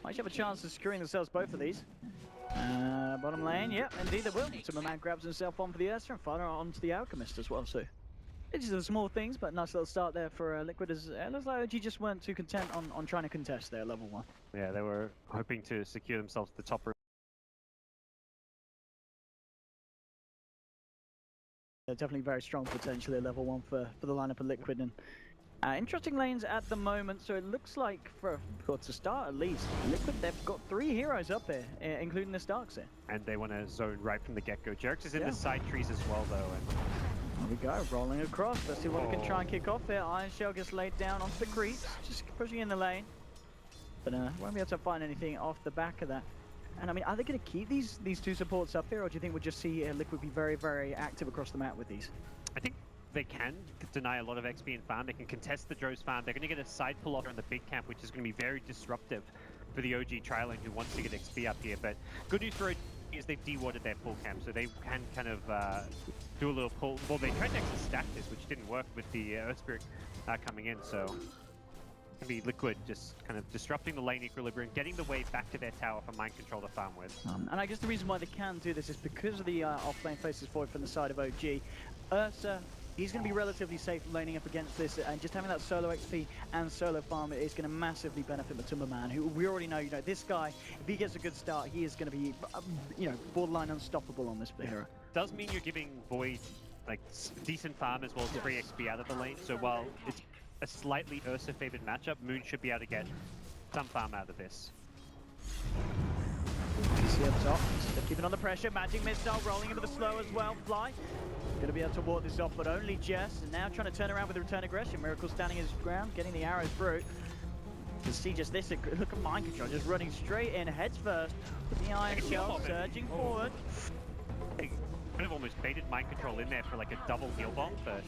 Might have a chance of securing themselves both of these. Bottom lane, yep, indeed they will. Timberman grabs himself on for the Ursa and further onto the Alchemist as well, so. It's just the small things, but nice little start there for Liquid. As it looks like OG just weren't too content on trying to contest there, level 1. Yeah, they were hoping to secure themselves the top room. They're definitely very strong potentially at level 1 for the lineup of Liquid. And interesting lanes at the moment, so it looks like to start at least, Liquid, they've got 3 heroes up here, including the Starks here. And they want to zone right from the get-go. Jerks is in the side trees as well, though. And there we go, rolling across. Let's see what we can try and kick off here. Iron Shell gets laid down onto the creeps, just pushing in the lane. But won't be able to find anything off the back of that. And I mean, are they going to keep these 2 supports up here, or do you think we'll just see Liquid be very, very active across the map with these? I think they can deny a lot of XP and farm. They can contest the Drow's farm. They're going to get a side pull off on the big camp, which is going to be very disruptive for the OG Trilane who wants to get XP up here. But good news for OG is they've de-warded their full camp, so they can kind of do a little pull. Well, they tried to actually stack this, which didn't work with the Earth Spirit coming in, so can be Liquid just kind of disrupting the lane equilibrium, getting the way back to their tower for mind control to farm with. And I guess the reason why they can do this is because of the off-lane faces forward from the side of OG. Ursa, he's going to be relatively safe laning up against this, and just having that solo XP and solo farm is going to massively benefit Timberman, who we already know, this guy, if he gets a good start, he is going to be, borderline unstoppable on this hero. Does mean you're giving Void like decent farm as well as free XP out of the lane, so while it's a slightly Ursa favored matchup, Moon should be able to get some farm out of this. PC up top, still keeping on the pressure, magic missile rolling into the slow as well, Fly. Going to be able to ward this off, but only just, and now trying to turn around with the return aggression. Miracle standing his ground, getting the arrows through. You see just this, look at mind control, just running straight in, heads first, with the Iron Shell surging forward. They could have almost baited mind control in there for like a double heal bomb, but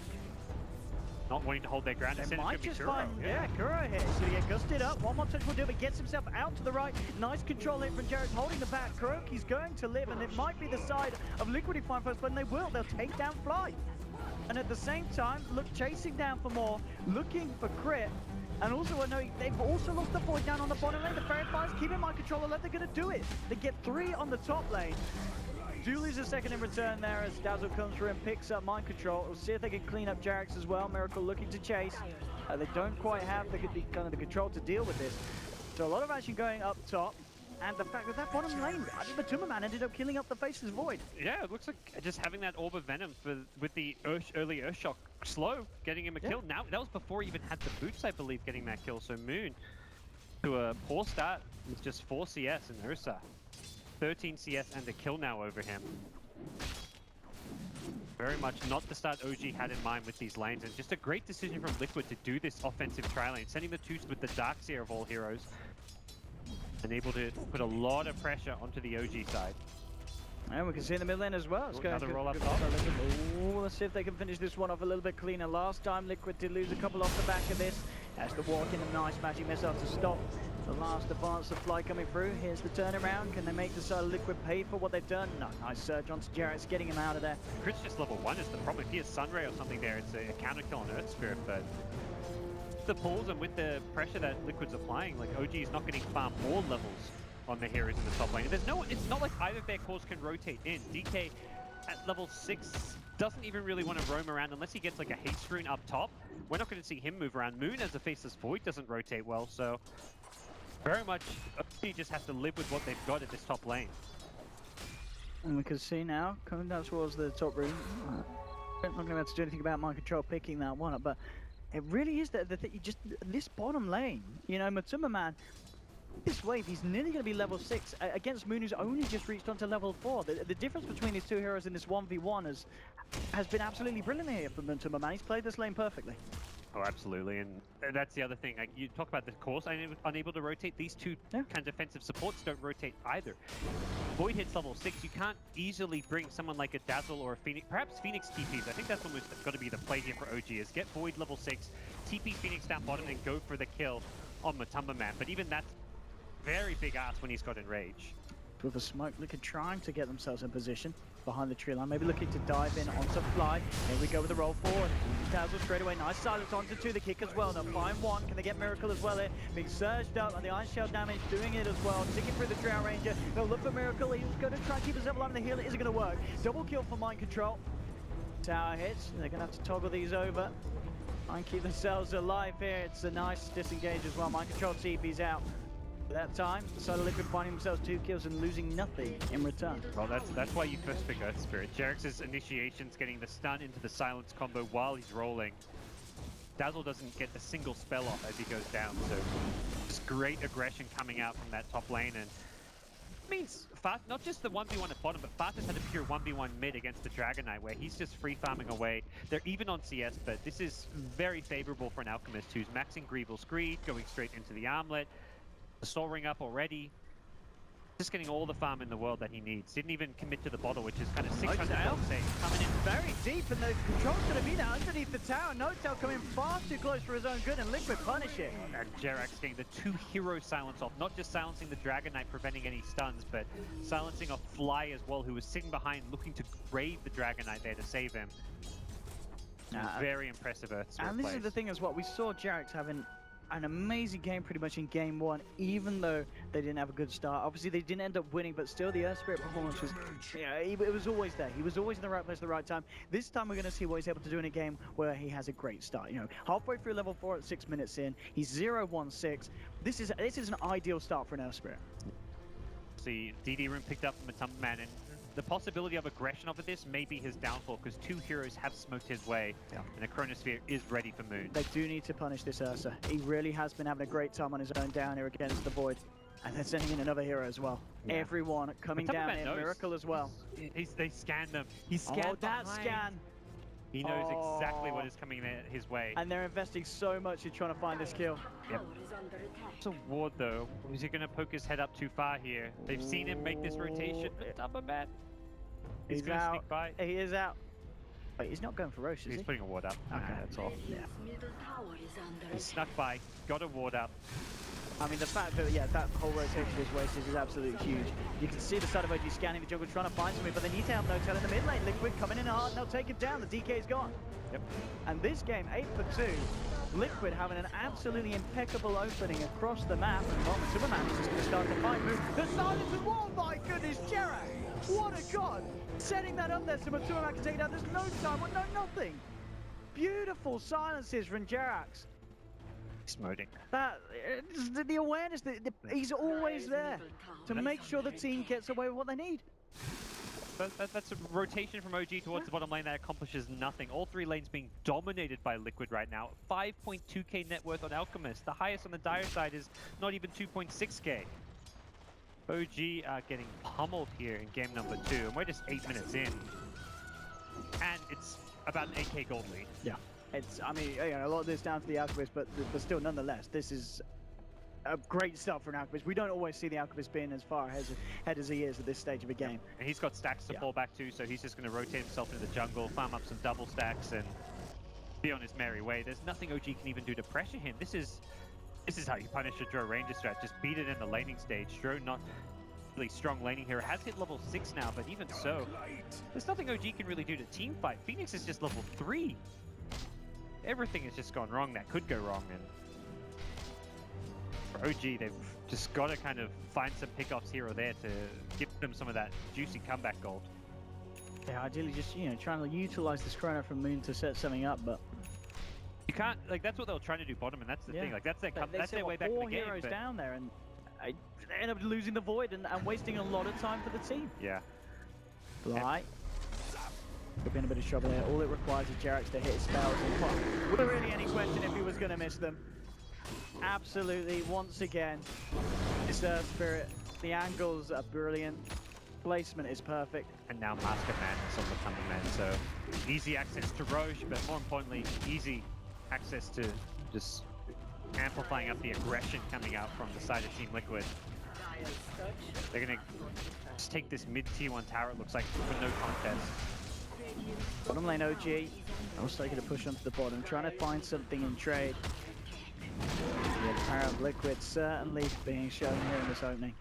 not wanting to hold their ground. They might just find, Kuro here. So he get gusted up. One more touch will do, but gets himself out to the right. Nice control in from Jared, holding the back. Kuroki's going to live, and it might be the side of Liquid who find first, but they will. They'll take down Fly. And at the same time, look, chasing down for more, looking for crit. And also, I know they've also lost the Void down on the bottom lane. The Fairy Fires keeping mind control, and they're going to do it. They get 3 on the top lane. Do lose a second in return there as Dazzle comes through and picks up mind control. We'll see if they can clean up Jarex as well. Miracle looking to chase. They don't quite have the control to deal with this. So a lot of action going up top. And the fact that bottom lane, I think the Timberman ended up killing up the Faceless Void. Yeah, it looks like just having that Orb of Venom with the early Earthshock slow, getting him a kill. Now, that was before he even had the boots, I believe, getting that kill. So Moon, to a poor start, with just 4 CS and Ursa. 13 CS and a kill now over him. Very much not the start OG had in mind with these lanes, and just a great decision from Liquid to do this offensive tri-lane, sending the 2s with the Darkseer of all heroes, and able to put a lot of pressure onto the OG side. And we can see in the mid lane as well. It's another roll up top. Let's see if they can finish this one off a little bit cleaner. Last time Liquid did lose a couple off the back of this. As the walk in, a nice magic missile to stop the last advance of Fly coming through. Here's the turnaround. Can they make the side of Liquid pay for what they've done? No, nice surge onto Jarex, getting him out of there. Crit's just level 1 is the problem. If he has Sunray or something there, it's a counter kill on Earth Spirit, but the pulls and with the pressure that Liquid's applying, like OG is not getting far more levels on the heroes in the top lane. And it's not like either of their cores can rotate in. DK at level 6 doesn't even really want to roam around unless he gets like a haste rune up top. We're not going to see him move around. Moon as a Faceless Void doesn't rotate well, so very much OG just has to live with what they've got at this top lane. And we can see now, coming down towards the top room. I'm not going to be able to do anything about mind control picking that one up, but it really is the thing, just this bottom lane, Timberman, this wave, he's nearly going to be level 6 against Moon, who's only just reached onto level 4. The difference between these 2 heroes in this 1v1 has been absolutely brilliant here for Timberman. He's played this lane perfectly. Oh, absolutely, and that's the other thing. Like, you talk about the cores unable to rotate. These 2 kind of defensive supports don't rotate either. Void hits level 6. You can't easily bring someone like a Dazzle or a Phoenix, perhaps Phoenix TPs. I think that's almost got to be the play here for OG, is get Void level 6, TP Phoenix down bottom, and go for the kill on Timberman. But even that's very big ass when he's got Enrage. with a smoke. Liquid trying to get themselves in position behind the tree line. Maybe looking to dive in onto Fly. Here we go with the roll forward. Dazzle straight away. Nice silence onto 2. The kick as well. They'll find 1. Can they get Miracle as well here? Being surged up and the Iron Shell damage doing it as well. Sticking through the Drow Ranger. They'll look for Miracle. He's going to try and keep himself alive in the heal. It isn't going to work. Double kill for Mind Control. Tower hits. They're going to have to toggle these over. And keep themselves alive here. It's a nice disengage as well. Mind Control TP's out. At that time, so Liquid finding themselves 2 kills and losing nothing in return. Well, that's why you first pick Earth Spirit. Jerix's initiation's getting the stun into the silence combo while he's rolling. Dazzle doesn't get a single spell off as he goes down, so just great aggression coming out from that top lane, and it means not just the 1v1 at bottom, but Fat has had a pure 1v1 mid against the Dragon Knight, where he's just free farming away. They're even on CS, but this is very favorable for an Alchemist who's maxing Greevil's Greed, going straight into the Armlet. The Soul Ring up already. Just getting all the farm in the world that he needs. Didn't even commit to the bottle, which is kind of 600 health save. Coming in very deep, and the control's going to be there underneath the tower. No-Tail coming far too close for his own good, and Liquid punish it. And Jerax getting the 2 hero silence off. Not just silencing the Dragon Knight, preventing any stuns, but silencing a Fly as well, who was sitting behind, looking to grave the Dragon Knight there to save him. Very impressive Earth Spirit And this plays. is the thing as well. We saw Jerax having an amazing game pretty much in game 1, even though they didn't have a good start. Obviously they didn't end up winning, but still the Earth Spirit performance was, it was always there. He was always in the right place at the right time. This time we're going to see what he's able to do in a game where he has a great start. You know, halfway through level 4 at 6 minutes in, he's 0-1-6. This is an ideal start for an Earth Spirit. See, DD room picked up from a Tumble Man, and the possibility of aggression over this may be his downfall, because 2 heroes have smoked his way, and the Chronosphere is ready for Moon. They do need to punish this Ursa. He really has been having a great time on his own down here against the Void. And they're sending in another hero as well. Yeah. Everyone coming down here. Miracle as well. They scanned them. He scanned that behind. scan. He knows exactly what is coming his way. And they're investing so much in trying to find this kill. Yep. It's a ward though. Is he going to poke his head up too far here? They've seen him make this rotation. Tumble Man. He's going to sneak by. He is out. Wait, he's not going for Roche, is he? He's putting a ward up. Okay, that's all. Yeah. He snuck by, got a ward up. I mean, the fact that, that whole rotation is wasted is absolutely huge. You can see the side of OG scanning the jungle, trying to find something, but they need to help No-Tail in the mid lane. Liquid coming in hard, and they'll take it down. The DK is gone. Yep. And this game, 8 for 2, Liquid having an absolutely impeccable opening across the map. And Roman Superman is just going to start the fight. Move. The silence is, oh my goodness, Jerax! What a god! Setting that up there so Superman can take it out. There's no time, no nothing. Beautiful silences from Jerax. Smoting. The awareness, he's always there to make sure the team gets away with what they need. That's a rotation from OG towards the bottom lane that accomplishes nothing. All 3 lanes being dominated by Liquid right now. 5.2k net worth on Alchemist. The highest on the Dire side is not even 2.6k. OG are getting pummeled here in game number 2, and we're just 8 minutes in. And it's about an 8k gold lead. Yeah. I mean, a lot of this down to the Alchemist, but still, nonetheless, this is a great start for an Alchemist. We don't always see the Alchemist being as far ahead as he is at this stage of a game. And he's got stacks to fall back to, so he's just going to rotate himself into the jungle, farm up some double stacks, and be on his merry way. There's nothing OG can even do to pressure him. This is how you punish a Drow Ranger strat. Just beat it in the laning stage. Drow not really strong laning hero. Has hit level 6 now, but even so, there's nothing OG can really do to team fight. Phoenix is just level 3. Everything has just gone wrong that could go wrong, and for OG, they've just got to kind of find some pickoffs here or there to give them some of that juicy comeback gold. Yeah, ideally just, trying to utilize this Chrono from Moon to set something up, but you can't, that's what they were trying to do bottom, and that's the thing, that's their way back in the game. 4 heroes down there, and they end up losing the Void and wasting a lot of time for the team. Yeah. Right. Could be in a bit of trouble there. All it requires is Jerax to hit his spells. And was there really any question if he was going to miss them? Absolutely. Once again, this Earth Spirit, the angles are brilliant. Placement is perfect. And now Master Man is on the Tumble Man, so easy access to Roche, but more importantly, easy access to just amplifying up the aggression coming out from the side of Team Liquid. They're going to just take this mid-tier 1 tower, it looks like, for no contest. Bottom lane OG, also going to push onto the bottom, trying to find something in trade. The apparent Liquid certainly being shown here in this opening.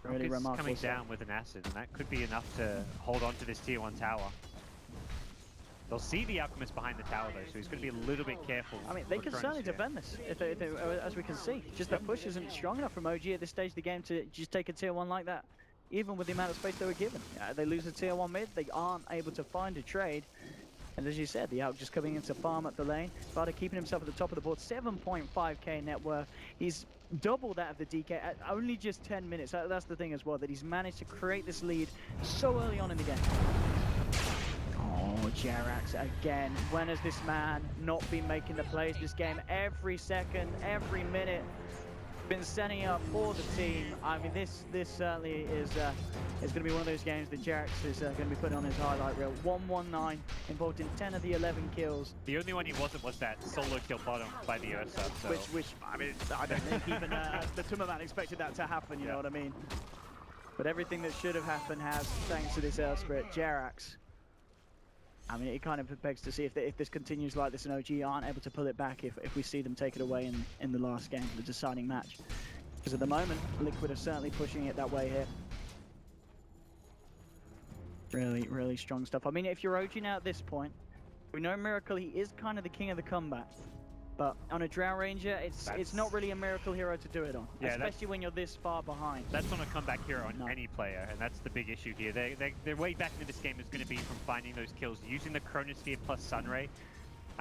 Really Rocket's remarkable coming stuff. down with an acid, and that could be enough to hold on to this tier 1 tower. They'll see the Alchemist behind the tower though, so he's going to be a little bit careful. I mean, they for can certainly Chronosphere. defend this, as we can see. Just that push isn't strong enough from OG at this stage of the game to just take a tier 1 like that, even with the amount of space they were given. They lose a tier 1 mid, they aren't able to find a trade. And as you said, the Alp just coming into farm up the lane. Vada keeping himself at the top of the board, 7.5k net worth. He's double that of the DK at only just 10 minutes. That's the thing as well, that he's managed to create this lead so early on in the game. Oh, Jerax again. When has this man not been making the plays this game? Every second, every minute, been setting up for the team. I mean, this certainly is going to be one of those games that Jerax is going to be putting on his highlight reel. 119, involved in 10 of the 11 kills. The only one he wasn't was that solo kill bottom by the Ursa. So. Which I mean, I don't think even the Tummerman expected that to happen, you know what I mean? But everything that should have happened has, thanks to this Earth Spirit. Jerax, I mean, it kind of begs to see if this continues like this and OG aren't able to pull it back if we see them take it away in the last game, the deciding match. Because at the moment, Liquid are certainly pushing it that way here. Really, really strong stuff. I mean, if you're OG now at this point, we know Miracle, he is kind of the king of the comeback. But on a Drow Ranger, it's not really a Miracle hero to do it on, yeah, especially when you're this far behind. That's not a comeback hero on any player, and that's the big issue here. Their way back into this game is going to be from finding those kills, using the Chronosphere plus Sunray.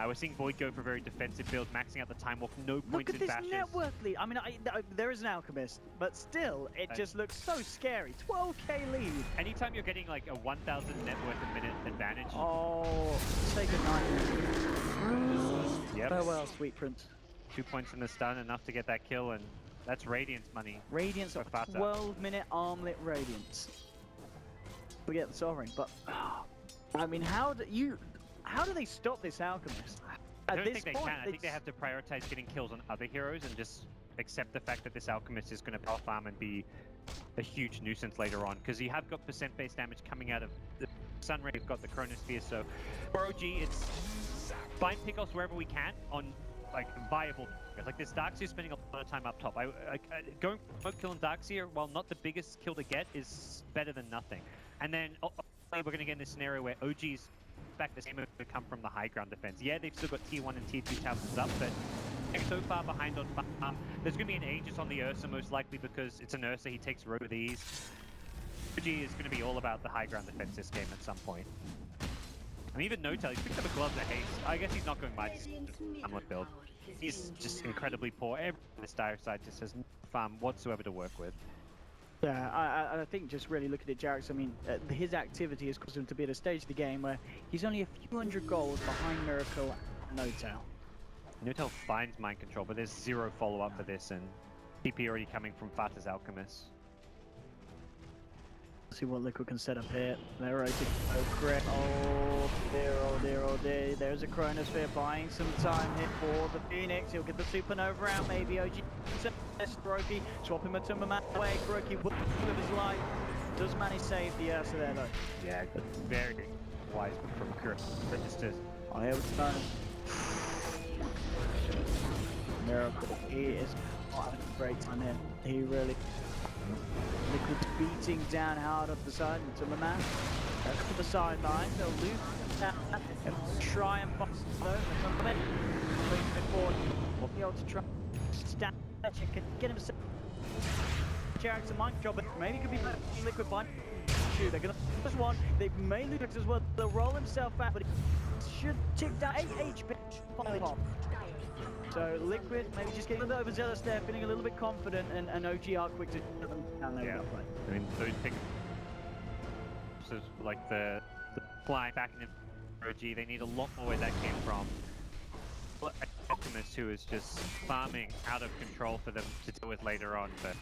We're seeing Void go for very defensive builds, maxing out the time walk, no points in bashes. Look at this network lead. I mean, there is an Alchemist, but still, it just looks so scary. 12k lead. Anytime you're getting like a 1,000 net worth a minute advantage. Oh, say goodnight. Yep. Farewell, sweet prince. 2 points in the stun, enough to get that kill, and that's Radiance money. Radiance of 12-minute armlet Radiance. Forget the Sovereign, but I mean, how do they stop this Alchemist? I don't think they can. I think they have to prioritize getting kills on other heroes and just accept the fact that this Alchemist is going to power farm and be a huge nuisance later on. Because you have got percent-based damage coming out of the Sunray, you've got the Chronosphere, so for OG, it's find pickoffs wherever we can on like viable. Like this Darkseer spending a lot of time up top. Going for kill on Darkseer, while not the biggest kill to get, is better than nothing. And then we're going to get in this scenario where OG's back the same would come from the high ground defense. Yeah, they've still got tier 1 and tier 2 towers up, but they're so far behind on farm. There's going to be an Aegis on the Ursa most likely because it's an Ursa, he takes road with ease. OG is going to be all about the high ground defense this game at some point. And even No-Tail, he's picked up a Gloves of Haste. I guess he's not going Mighty Hamlet build. He's just incredibly poor. Everyone on this dire side just has no farm whatsoever to work with. Yeah, I think just really looking at Jerax, I mean, his activity has caused him to be at a stage of the game where he's only a few hundred goals behind Miracle and No-Tail. No-Tail finds Mind Control, but there's zero follow-up for this, and TP already coming from Fata's Alchemist. See what Liquid can set up here. They're ready to go crit. Oh dear, oh dear, oh dear. There's a Chronosphere buying some time here for the Phoenix. He'll get the Supernova out, maybe OG. Kuroky swapping Matumba away. Kuroky with his life. Does manage save the Ursa there though. Yeah, very wise from Kuroky. Registers. Oh, here we go. Miracle. He is having a great time here. He really. Liquid's beating down hard up the side into the man. Back to the sideline. They'll lose that and try and box though. Moving forward. What be able to try stand can get himself. Jerax a mind job, but maybe it could be Liquid by two. They're gonna this one. They may lose as well. They'll roll himself out, but he should tick down 8 HP. So Liquid maybe just getting a little bit overzealous there, feeling a little bit confident, and OG are quick to shut them down there. Yeah, I mean those picks, like the flying back in OG, they need a lot more where that came from. Alchemist, who is just farming out of control for them to deal with later on, but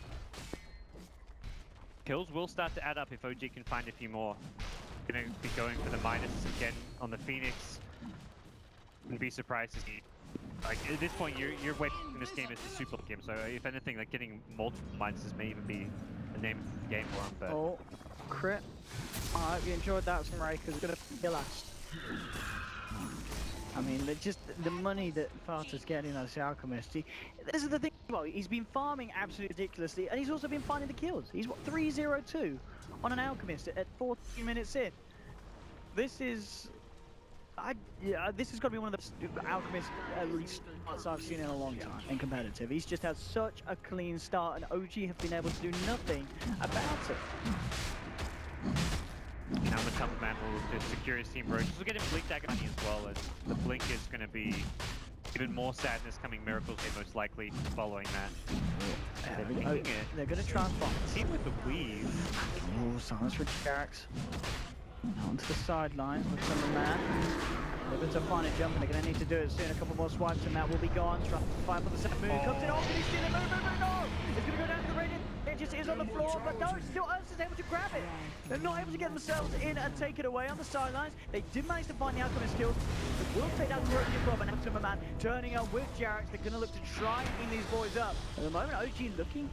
kills will start to add up if OG can find a few more. Gonna be going for the minuses again on the Phoenix. Wouldn't be surprised to see. Like at this point, your way in this game is the super game. So if anything, like getting multiple minuses may even be the name of the game for him. But oh, crit! I hope you enjoyed that, Samurai, because it's gonna be last. I mean, just the money that Farta's getting as Alchemist. This is the thing. Well, he's been farming absolutely ridiculously, and he's also been finding the kills. He's what 302 on an Alchemist at 14 minutes in. This is, this is going to be one of the Alchemist at least starts I've seen in a long time in competitive. He's just had such a clean start, and OG have been able to do nothing about it. Now Matumba Man will look to secure his team roaches. We'll get him Blink Dagger money as well, as the Blink is going to be even more sadness coming Miracles Day most likely following that. They're going to try and find Team with the weave. Oh, silence for Jarax. Onto the sidelines with some man. Looking to find a jump, and they're going to need to do it soon. A couple more swipes, and that will be gone. Trying to fight for the second move. Comes in, oh, can he steal it? Move, no! It's going to go down to the radiant. It just is on the floor, but no, still Urs is able to grab it. They're not able to get themselves in and take it away on the sidelines. They did manage to find the Alchemist kills. They will take down the Roach as well, but now Timberman turning on with Jarax. They're going to look to try and clean these boys up. At the moment, OG looking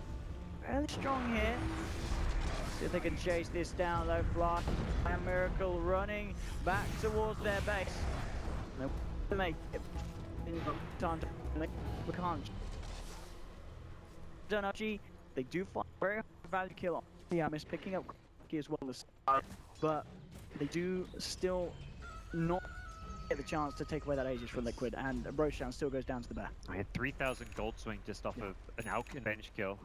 fairly strong here. See if they can chase this down though. Fly and Miracle running back towards their base. They want to make it in time to we can't. Don't know. They do find very high value kill on the Alchemist, picking up as well as, but they do still not get the chance to take away that Aegis from Liquid, and Roshan still goes down to the back. I had 3,000 gold swing just off of an Alchemist bench kill.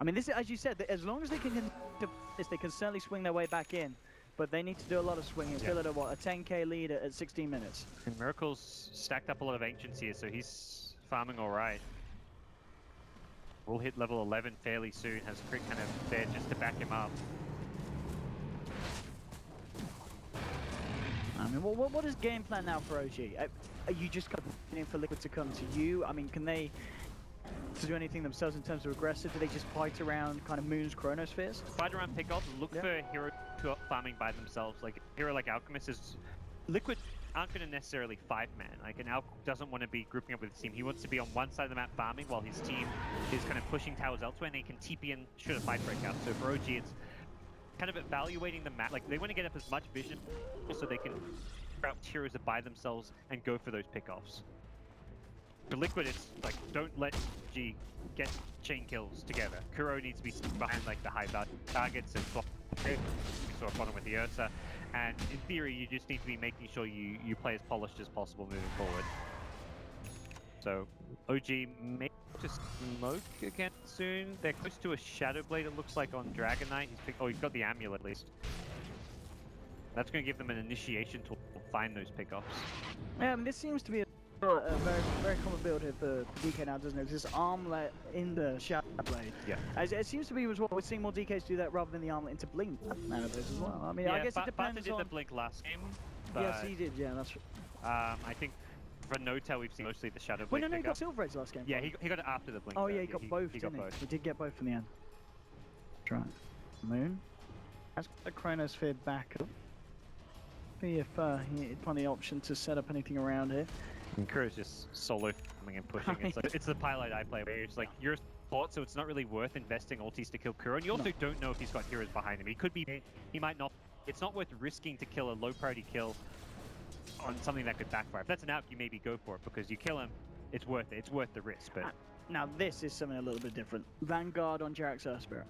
I mean, this is, as you said, as long as they can do this, they can certainly swing their way back in. But they need to do a lot of swinging. Still at a 10k lead at 16 minutes. And Miracle's stacked up a lot of ancients here, so he's farming all right. We'll hit level 11 fairly soon. Has Crit kind of there just to back him up. I mean, what is game plan now for OG? Are you just waiting for Liquid to come to you? I mean, can they do anything themselves in terms of aggressive? Do they just fight around kind of Moon's Chronospheres? Fight around pick-offs, look for hero to farming by themselves. Like a hero like Alchemist is... Liquid aren't going to necessarily fight, man. Like an Alch doesn't want to be grouping up with his team. He wants to be on one side of the map farming while his team is kind of pushing towers elsewhere, and they can TP in should a fight break out. So for OG, it's kind of evaluating the map. Like they want to get up as much vision so they can route heroes by themselves and go for those pick-offs. For Liquid, it's like, don't let G get chain kills together. Kuro needs to be behind like the high value targets and block. We saw a bottom with the Ursa, and in theory, you just need to be making sure you play as polished as possible moving forward. So, OG may just smoke again soon. They're close to a Shadow Blade, it looks like, on Dragon Knight. He's got the amulet at least. That's going to give them an initiation tool to find those pickoffs. Yeah, I mean, this seems to be a very common build here for DK now, doesn't it? This armlet in the Shadow Blade. Yeah. As it seems to be as well, we're seeing more DKs do that rather than the armlet into Blink nowadays as well. I mean, yeah, I guess it depends Farta did the Blink last game. But, yes, he did, yeah, that's I think for Nota, we've seen mostly the Shadow Blade. Wait, no, he got Silver Edge last game. Yeah, he got it after the Blink. Oh, though. yeah, he got both, didn't he? He did get both in the end. That's right. Moon has got the Chronosphere back up. See if he'd find the option to set up anything around here. And Kuro's just solo farming and pushing. It's the pilot I play where it's like you're a support, so it's not really worth investing ultis to kill Kuro. And you also don't know if he's got heroes behind him. He could be, he might not. It's not worth risking to kill a low priority kill on something that could backfire. If that's an out, you maybe go for it because you kill him, it's worth it. It's worth the risk. But now this is something a little bit different. Vanguard on Jarax Spirit.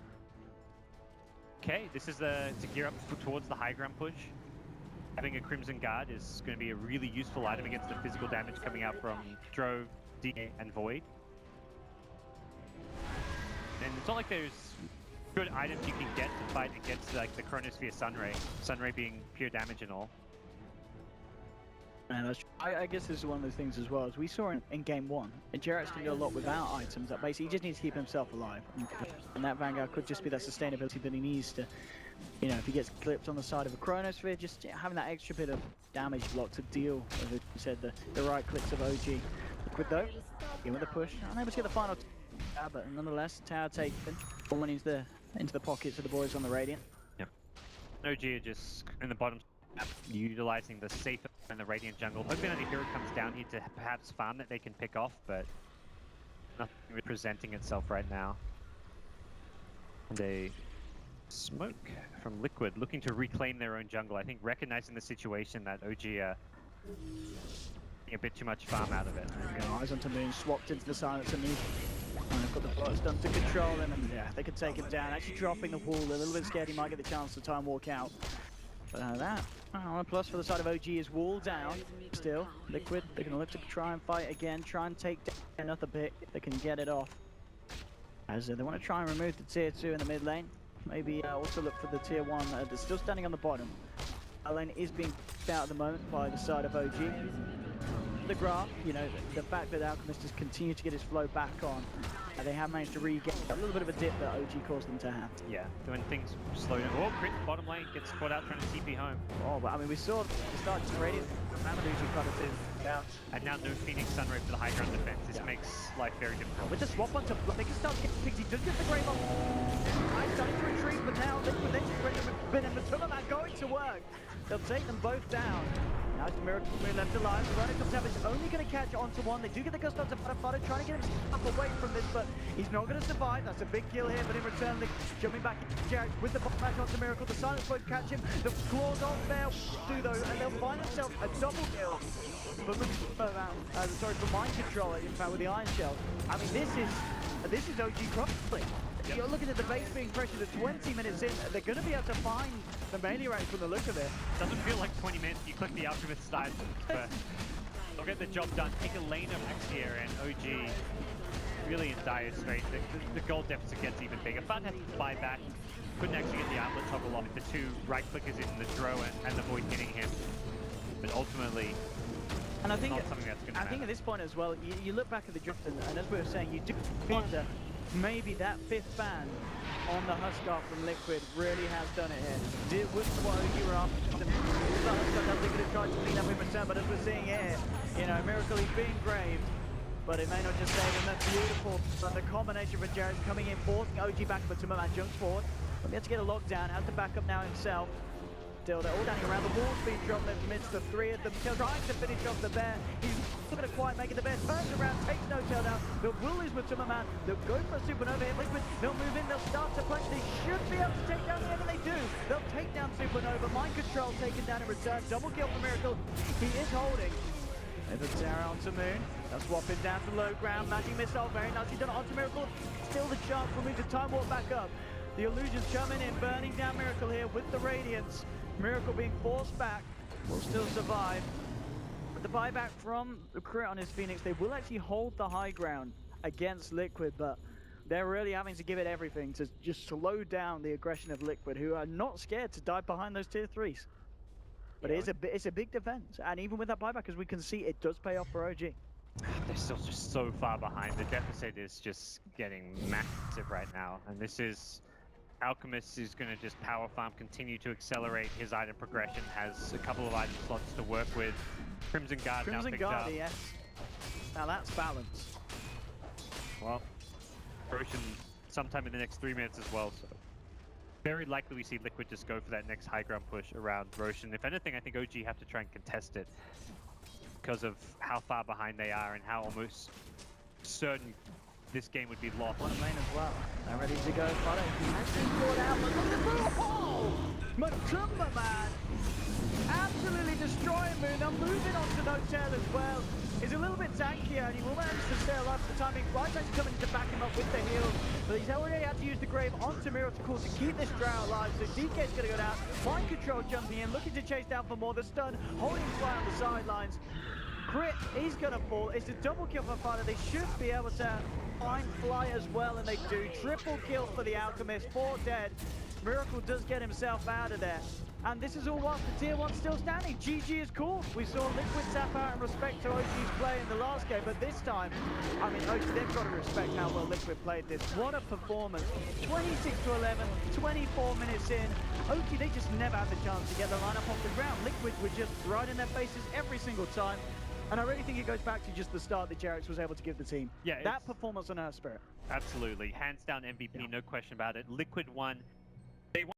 Okay, this is to gear up towards the high ground push. Having a Crimson Guard is going to be a really useful item against the physical damage coming out from Drow, DK, and Void. And it's not like there's good items you can get to fight against like the Chronosphere Sunray. Sunray being pure damage and all. And I guess this is one of those things as well, as we saw in game one, and Jarax can do a lot without items that basically he just needs to keep himself alive. And that Vanguard could just be that sustainability that he needs to, you know, if he gets clipped on the side of a Chronosphere, just having that extra bit of damage block to deal with, as you said, the right clicks of OG. Liquid though, in with the push, unable to get the final tower, but nonetheless, tower taken, falling into the pockets of the boys on the Radiant. Yep. OG are just in the bottom, utilizing the safer and the Radiant jungle, hoping that a hero comes down here to perhaps farm that they can pick off, but nothing really presenting itself right now. And a smoke from Liquid, looking to reclaim their own jungle. I think recognizing the situation that OG are a bit too much farm out of it. Eyes onto Moon, swapped into the silence and they've got the blocks done to control him, and yeah, they can take him down. Actually dropping the wall, a little bit scared he might get the chance to try and walk out. But a plus for the side of OG is wall down. Still, Liquid, they're going to look to try and fight again, try and take down another bit. They can get it off. As they want to try and remove the tier 2 in the mid lane. Maybe also look for the tier 1 that's still standing on the bottom. Our lane is being pushed out at the moment by the side of OG. The graph, you know, the fact that Alchemist has continued to get his flow back on, they have managed to regain a little bit of a dip that OG caused them to have. Yeah, when things slow down. Oh, Crit, bottom lane, gets caught out trying to TP home. Oh, but I mean, we saw the start to Radiant, Mamadouji cut it in. Yeah. And now no Phoenix Sunray for the high ground defense. This makes life very difficult. With the swap onto they can start getting pigs. He does get the Grave on. I'm starting to retreat, but now Liquid then just ready to bin and Matuma going to work. They'll take them both down. Now it's Miracle left alive. Veronica Savage is only going to catch onto one. They do get the gust onto Fada, trying to get himself away from this, but he's not going to survive. That's a big kill here, but in return, jumping back into Jarek with the bomb match onto Miracle. The silence won't catch him. The claws on there do though, and they'll find themselves a double kill. But for mind control, in fact, with the Iron Shell. I mean, this is OG Crossplay. Yep. You're looking at the base being pressured at 20 minutes in. They're going to be able to find the melee range from the look of it. Doesn't feel like 20 minutes. You click the Alchemist side, but they'll get the job done. Take a lane of next year, and OG really in dire straits. The goal deficit gets even bigger. Fun had to buy back. Couldn't actually get the outlet toggle off. The two right clickers in the Drow and the Void hitting him. But ultimately, and I think not something that's going to matter. I think at this point as well, you look back at the drift, and as we were saying, you do wonder maybe that 5th ban on the Huskar from Liquid really has done it here. With what OG were after, the Huskar does think it tried to clean up in return, but as we're seeing here, you know, Miracle, he's being graved, but it may not just save him. That's beautiful. But the combination for Jared coming in, forcing OG back, but Timmerman jumps forward. But he has to get a lockdown, has to back up now himself. Still, they're all standing around. The wall's being dropped amidst the 3 of them, trying to finish off the bear. He's not going to quite make it. The bear turns around, takes no takedown. The will is with Timmerman. They'll go for a supernova here. Liquid, they'll move in, they'll start to punch. They should be able to take down the end, and they do. They'll take down supernova. Mind control taken down in return. Double kill for Miracle. He is holding. And the Terra onto Moon. They'll swap it down to low ground. Magic missile, very nicely done onto Miracle. Still the chance for Moon to time walk back up. The illusions coming in, burning down Miracle here with the Radiance. Miracle being forced back, will still survive. With the buyback from the crit on his Phoenix, they will actually hold the high ground against Liquid, but they're really having to give it everything to just slow down the aggression of Liquid, who are not scared to dive behind those tier 3s. But yeah, it's a big defense, and even with that buyback, as we can see, it does pay off for OG. They're still just so far behind. The deficit is just getting massive right now, and this is... Alchemist is going to just power farm, continue to accelerate his item progression, has a couple of item slots to work with. Crimson Guard now picked up. Yes. Now that's balance. Well, Roshan sometime in the next 3 minutes as well, so very likely we see Liquid just go for that next high ground push around Roshan. If anything, I think OG have to try and contest it because of how far behind they are and how almost certain this game would be lost. One lane as well. They're ready to go. Fada, he has been caught out, but look at the oh! Matumba, man! Absolutely destroying Moon. Now moving on to No-Tail as well. He's a little bit tankier, and he will manage to stay alive for the time being. Right back coming to back him up with the heals, but he's already had to use the Grave onto Miracle to keep this Drow alive, so DK's going to go down. Mind control jumping in, looking to chase down for more. The stun, holding fly on the sidelines. Crit, he's going to fall. It's a double kill for Fada. They should be able to find Fly as well, and they do. Triple kill for the Alchemist, 4 dead. Miracle does get himself out of there. And this is all whilst the tier 1 still standing. GG is cool. We saw Liquid tap out in respect to OG's play in the last game, but this time, I mean, OG, they've got to respect how well Liquid played this. What a performance. 26-11, 24 minutes in. OG, they just never had the chance to get the lineup off the ground. Liquid were just right in their faces every single time. And I really think it goes back to just the start that Jarex was able to give the team. Yeah, that performance on Earth Spirit. Absolutely. Hands down MVP, no question about it. Liquid won. They won.